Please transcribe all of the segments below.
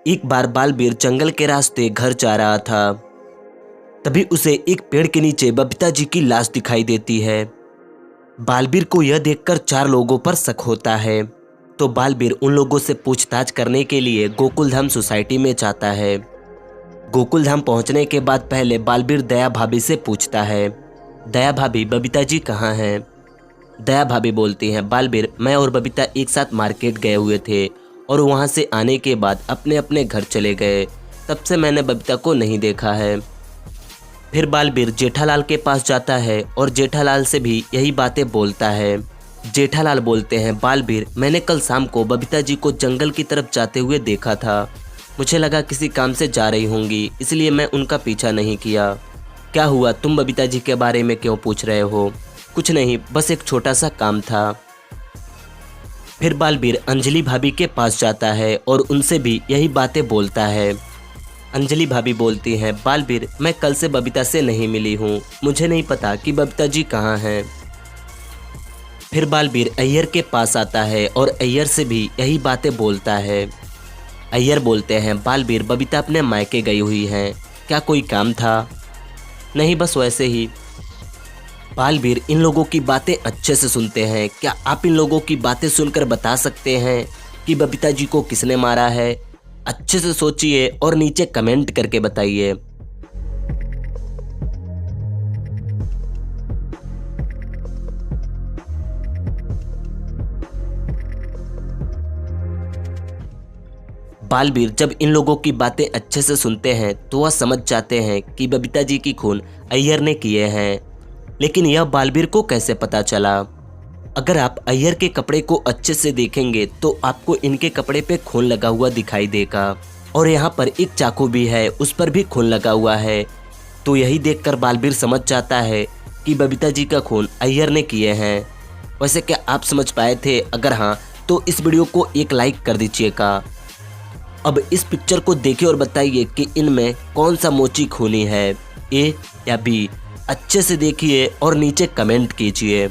एक बार बालवीर जंगल के रास्ते घर जा रहा था। तभी उसे एक पेड़ के नीचे बबीता जी की लाश दिखाई देती है। बालवीर को यह देखकर 4 लोगों पर शक होता है, तो बालवीर उन लोगों से पूछताछ करने के लिए गोकुलधाम सोसाइटी में जाता है। गोकुलधाम पहुंचने के बाद पहले बालवीर दया भाभी से पूछता है, दया भाभी बबीता जी कहाँ हैं? दया भाभी बोलती हैं, बालवीर मैं और बबीता एक साथ मार्केट गए हुए थे और वहां से आने के बाद अपने अपने घर चले गए। तब से मैंने बबीता को नहीं देखा है। फिर बालवीर जेठालाल के पास जाता है और जेठालाल से भी यही बातें बोलता है। जेठालाल बोलते हैं, बालवीर मैंने कल शाम को बबीता जी को जंगल की तरफ जाते हुए देखा था। मुझे लगा किसी काम से जा रही होंगी, इसलिए मैं उनका पीछा नहीं किया। क्या हुआ, तुम बबीता जी के बारे में क्यों पूछ रहे हो? कुछ नहीं, बस एक छोटा सा काम था। फिर बालवीर अंजलि भाभी के पास जाता है और उनसे भी यही बातें बोलता है। अंजलि भाभी बोलती हैं, बालवीर मैं कल से बबीता से नहीं मिली हूँ, मुझे नहीं पता कि बबीता जी कहाँ हैं। फिर बालवीर अय्यर के पास आता है और अय्यर से भी यही बातें बोलता है। अय्यर बोलते हैं, बालवीर बबीता अपने मायके गई हुई हैं, क्या कोई काम था? नहीं, बस वैसे ही। बालवीर इन लोगों की बातें अच्छे से सुनते हैं। क्या आप इन लोगों की बातें सुनकर बता सकते हैं कि बबीता जी को किसने मारा है? अच्छे से सोचिए और नीचे कमेंट करके बताइए। बालवीर जब इन लोगों की बातें अच्छे से सुनते हैं तो वह समझ जाते हैं कि बबीता जी की खून अय्यर ने किए हैं। लेकिन यह बालवीर को कैसे पता चला? अगर आप अय्यर के कपड़े को अच्छे से देखेंगे तो आपको इनके कपड़े पे खून लगा हुआ दिखाई देगा और यहाँ पर एक चाकू भी है, उस पर भी खून लगा हुआ है। तो यही देखकर बालवीर समझ जाता है कि बबीता जी का खून अय्यर ने किए हैं। वैसे क्या आप समझ पाए थे? अगर हाँ तो इस वीडियो को एक लाइक कर दीजिएगा। अब इस पिक्चर को देखिए और बताइए कि इनमें कौन सा मोची खूनी है, ए या बी? अच्छे से देखिए और नीचे कमेंट कीजिए।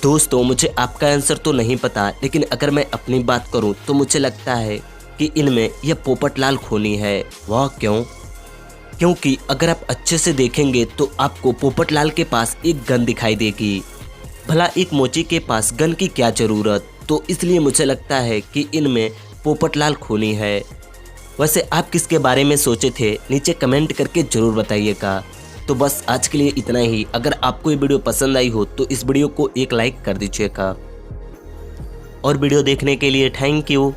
दोस्तों मुझे आपका आंसर तो नहीं पता, लेकिन अगर मैं अपनी बात करूं तो मुझे लगता है कि इनमें यह पोपटलाल खूनी है। वह क्यों? क्योंकि अगर आप अच्छे से देखेंगे तो आपको पोपटलाल के पास एक गन दिखाई देगी। भला एक मोची के पास गन की क्या ज़रूरत? तो इसलिए मुझे लगता है कि इनमें पोपटलाल खूनी है। वैसे आप किसके बारे में सोचे थे? नीचे कमेंट करके ज़रूर बताइएगा। तो बस आज के लिए इतना ही। अगर आपको ये वीडियो पसंद आई हो तो इस वीडियो को एक लाइक कर दीजिएगा। और वीडियो देखने के लिए थैंक यू।